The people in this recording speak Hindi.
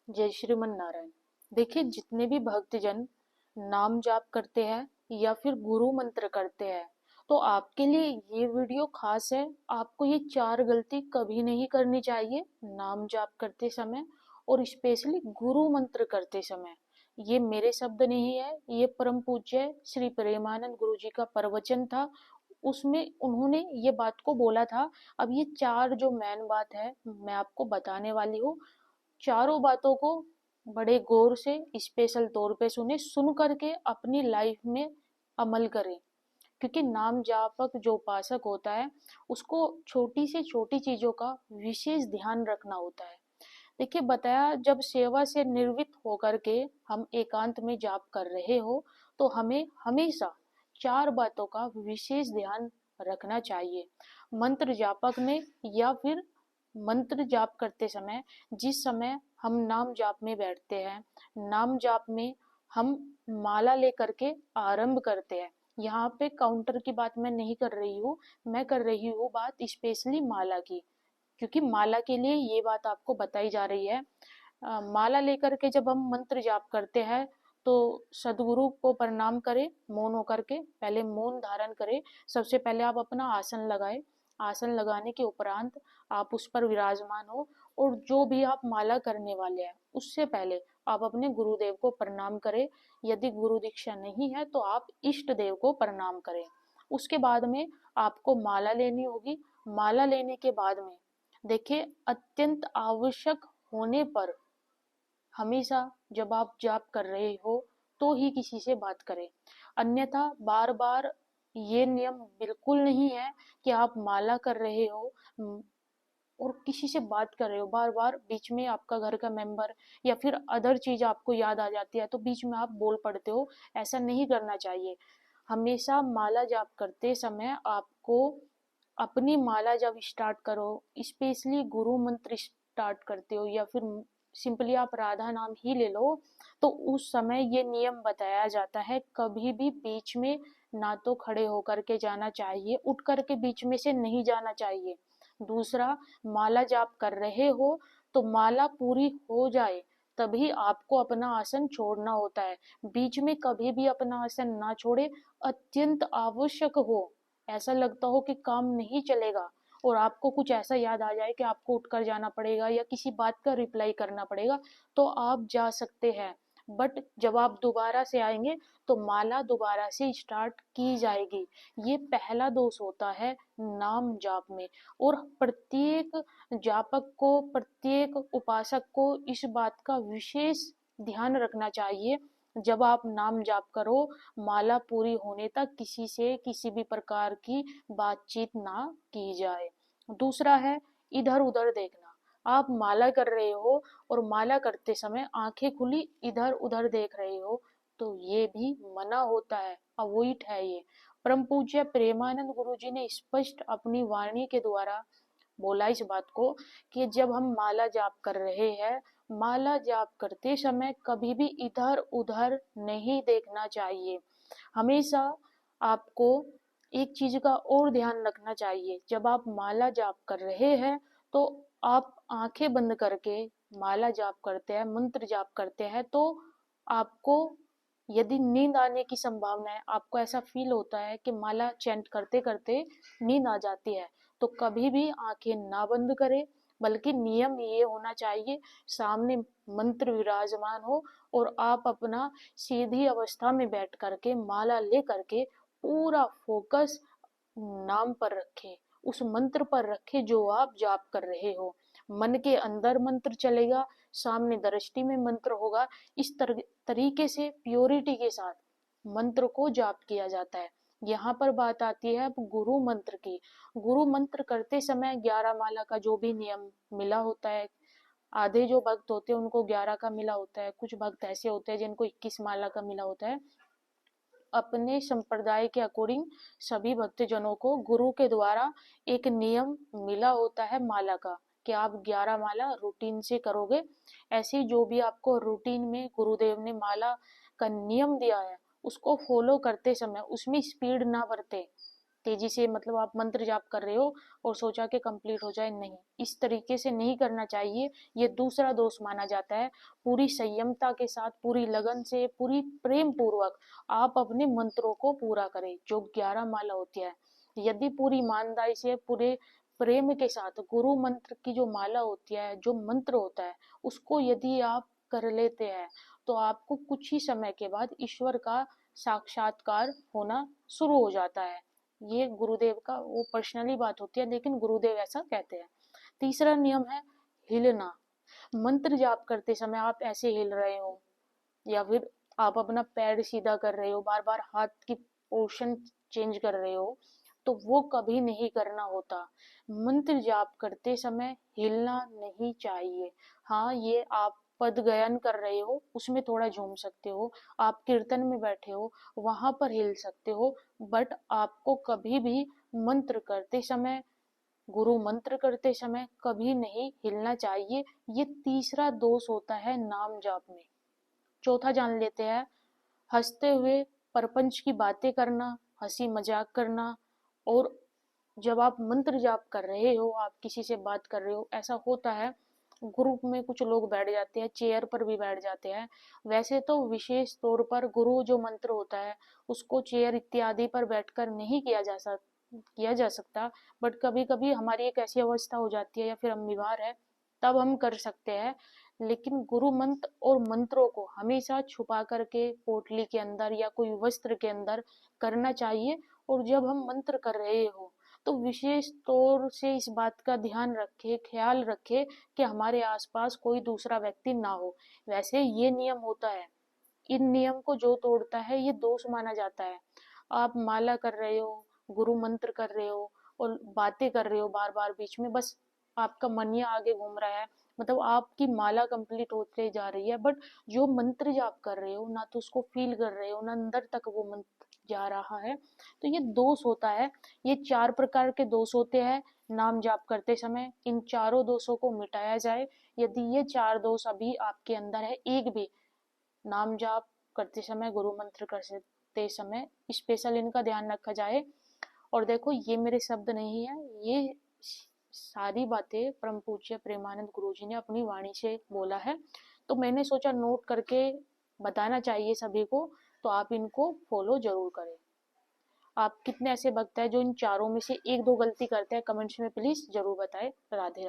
जय श्रीमन नारायण। देखिए, जितने भी भक्तजन नाम जाप करते हैं या फिर गुरु मंत्र करते हैं, तो आपके लिए ये वीडियो खास है। आपको ये चार गलती कभी नहीं करनी चाहिए नाम जाप करते समय, और स्पेशली गुरु मंत्र करते समय। ये मेरे शब्द नहीं है, ये परम पूज्य श्री प्रेमानंद गुरु जी का प्रवचन था। उसमें उन्होंने ये बात को बोला था। अब ये चार जो मेन बात है मैं आपको बताने वाली हूँ। चारों बातों को बड़े गौर से स्पेशल तौर पे सुन करके अपनी लाइफ में अमल करें। क्योंकि नाम जापक जो उपासक होता है, उसको छोटी से छोटी चीजों का विशेष ध्यान रखना होता है। देखिए, बताया जब सेवा से निर्वृत्त होकर के हम एकांत में जाप कर रहे हो, तो हमें हमेशा चार बातों का विशेष ध्यान रखना चाहिए। मंत्र जापक में या फिर मंत्र जाप करते समय, जिस समय हम नाम जाप में बैठते हैं, नाम जाप में हम माला लेकर के आरंभ करते हैं। यहाँ पे काउंटर की बात मैं नहीं कर रही हूँ, मैं कर रही हूँ बात स्पेशली माला की। क्योंकि माला के लिए ये बात आपको बताई जा रही है। माला लेकर के जब हम मंत्र जाप करते हैं, तो सदगुरु को प्रणाम करें, मौन होकर के पहले मौन धारण करें। सबसे पहले आप अपना आसन लगाए। आसन लगाने के उपरांत आप उस पर विराजमान हो, और जो भी आप माला करने वाले हैं उससे पहले आप अपने गुरुदेव को प्रणाम करें। यदि गुरु दीक्षा नहीं है तो आप इष्ट देव को प्रणाम करें। उसके बाद में आपको माला लेनी होगी। माला लेने के बाद में देखिए, अत्यंत आवश्यक होने पर हमेशा जब आप जाप कर रहे हो तो ही किसी से बात करें। अन्यथा बार बार, ये नियम बिल्कुल नहीं है कि आप माला कर रहे हो और किसी से बात कर रहे हो, बार बार बीच में आपका घर का मेंबर या फिर अदर चीज आपको याद आ जाती है तो बीच में आप बोल पड़ते हो। ऐसा नहीं करना चाहिए। हमेशा माला जाप करते समय आपको अपनी माला जब स्टार्ट करो, स्पेशली गुरु मंत्र स्टार्ट करते हो या फिर सिंपली आप राधा नाम ही ले लो, तो उस समय ये नियम बताया जाता है, कभी भी बीच में ना तो खड़े होकर के जाना चाहिए, उठ करके बीच में से नहीं जाना चाहिए। दूसरा, माला जाप कर रहे हो तो माला पूरी हो जाए तभी आपको अपना आसन छोड़ना होता है। बीच में कभी भी अपना आसन ना छोड़े। अत्यंत आवश्यक हो, ऐसा लगता हो कि काम नहीं चलेगा और आपको कुछ ऐसा याद आ जाए कि आपको उठकर जाना पड़ेगा या किसी बात का रिप्लाई करना पड़ेगा, तो आप जा सकते हैं। बट जब आप दोबारा से आएंगे तो माला दोबारा से स्टार्ट की जाएगी। ये पहला दोष होता है नाम जाप में। और प्रत्येक जापक को, प्रत्येक उपासक को इस बात का विशेष ध्यान रखना चाहिए। जब आप नाम जाप करो, माला पूरी होने तक किसी से किसी भी प्रकार की बातचीत ना की जाए। दूसरा है इधर उधर देखना। आप माला कर रहे हो और माला करते समय आंखें खुली इधर उधर देख रहे हो, तो ये भी मना होता है, अवॉइड है ये। परम पूज्य प्रेमानंद गुरु जी ने स्पष्ट अपनी वाणी के द्वारा बोला इस बात को, कि जब हम माला जाप कर रहे हैं, माला जाप करते समय कभी भी इधर उधर नहीं देखना चाहिए। हमेशा आपको एक चीज का और ध्यान रखना चाहिए। जब आप माला जाप कर रहे हैं तो आप आंखें बंद करके माला जाप करते हैं, मंत्र जाप करते हैं, तो आपको यदि नींद आने की संभावना है, आपको ऐसा फील होता है कि माला चैंट करते करते नींद आ जाती है, तो कभी भी आंखें ना बंद करें। बल्कि नियम ये होना चाहिए, सामने मंत्र विराजमान हो और आप अपना सीधी अवस्था में बैठ करके माला ले करके पूरा फोकस नाम पर रखे, उस मंत्र पर रखे जो आप जाप कर रहे हो। मन के अंदर मंत्र चलेगा, सामने दृष्टि में मंत्र होगा। इस तरीके से प्योरिटी के साथ मंत्र को जाप किया जाता है। यहाँ पर बात आती है अब गुरु मंत्र की। गुरु मंत्र करते समय 11 माला का जो भी नियम मिला होता है, आधे जो भक्त होते हैं उनको 11 का मिला होता है, कुछ भक्त ऐसे होते हैं जिनको 21 माला का मिला होता है। अपने संप्रदाय के अकॉर्डिंग सभी भक्तजनों को गुरु के द्वारा एक नियम मिला होता है माला का, कि आप 11 माला रूटीन से करोगे। ऐसे जो भी आपको रूटीन में गुरुदेव ने माला का नियम दिया है, उसको फॉलो करते समय उसमें स्पीड ना बरते। तेजी से मतलब आप मंत्र जाप कर रहे हो और सोचा कि कंप्लीट हो जाए, नहीं, इस तरीके से नहीं करना चाहिए। ये दूसरा दोष माना जाता है। पूरी संयमता के साथ, पूरी लगन से, पूरी प्रेम पूर्वक आप अपने मंत्रों को पूरा करें, जो 11 माला होती है। यदि पूरी ईमानदारी से, पूरे प्रेम के साथ गुरु मंत्र की जो माला होती है, जो मंत्र होता है, उसको यदि आप कर लेते हैं, तो आपको कुछ ही समय के बाद ईश्वर का साक्षात्कार होना शुरू हो जाता है। ये गुरुदेव का वो पर्सनली बात होती है, लेकिन गुरुदेव ऐसा कहते हैं। तीसरा नियम है हिलना। मंत्र जाप करते समय आप ऐसे हिल रहे हो, या फिर आप अपना पैर सीधा कर रहे हो, बार बार हाथ की पोर्शन चेंज कर रहे हो, तो वो कभी नहीं करना होता। मंत्र जाप करते समय हिलना नहीं चाहिए। हाँ, ये आप पद गायन कर रहे हो उसमें थोड़ा झूम सकते हो, आप कीर्तन में बैठे हो वहां पर हिल सकते हो, बट आपको कभी भी मंत्र करते समय, गुरु मंत्र करते समय कभी नहीं हिलना चाहिए। ये तीसरा दोष होता है नाम जाप में। चौथा जान लेते हैं, हंसते हुए प्रपंच की बातें करना, हंसी मजाक करना। और जब आप मंत्र जाप कर रहे हो, आप किसी से बात कर रहे हो, ऐसा होता है ग्रुप में कुछ लोग बैठ जाते हैं, चेयर पर भी बैठ जाते हैं। वैसे तो विशेष तौर पर गुरु जो मंत्र होता है उसको चेयर इत्यादि पर बैठकर नहीं किया जा सकता, बट कभी कभी हमारी एक ऐसी अवस्था हो जाती है या फिर हम बीमार है, तब हम कर सकते हैं। लेकिन गुरु मंत्र और मंत्रों को हमेशा छुपा करके पोटली के अंदर या कोई वस्त्र के अंदर करना चाहिए। और जब हम मंत्र कर रहे हो तो विशेष तौर से इस बात का ध्यान रखे, ख्याल रखे कि हमारे आसपास कोई दूसरा व्यक्ति ना हो। वैसे ये नियम होता है, इन नियम को जो तोड़ता है ये दोष माना जाता है। आप माला कर रहे हो, गुरु मंत्र कर रहे हो और बातें कर रहे हो बार बार बीच में, बस आपका मन ही आगे घूम रहा है, मतलब आपकी माला कंप्लीट होते जा रही है, बट जो मंत्र जाप कर रहे हो ना तो उसको फील कर रहे हो ना अंदर तक वो मंत्र जा रहा है, तो ये दोष होता है। ये 4 प्रकार के दोष होते हैं नाम जाप करते समय। इन चारों दोषों को मिटाया जाए। यदि ये 4 दोष अभी आपके अंदर है, एक भी नाम जाप करते समय, गुरु मंत्र करते समय स्पेशल इनका ध्यान रखा जाए। और देखो, ये मेरे शब्द नहीं है, ये सारी बातें परम पूज्य प्रेमानंद गुरु जी ने अपनी वाणी से बोला है, तो मैंने सोचा नोट करके बताना चाहिए सभी को, तो आप इनको फॉलो जरूर करें। आप कितने ऐसे भक्त हैं जो इन चारों में से एक दो गलती करते हैं, कमेंट्स में प्लीज जरूर बताएं। राधे राधे।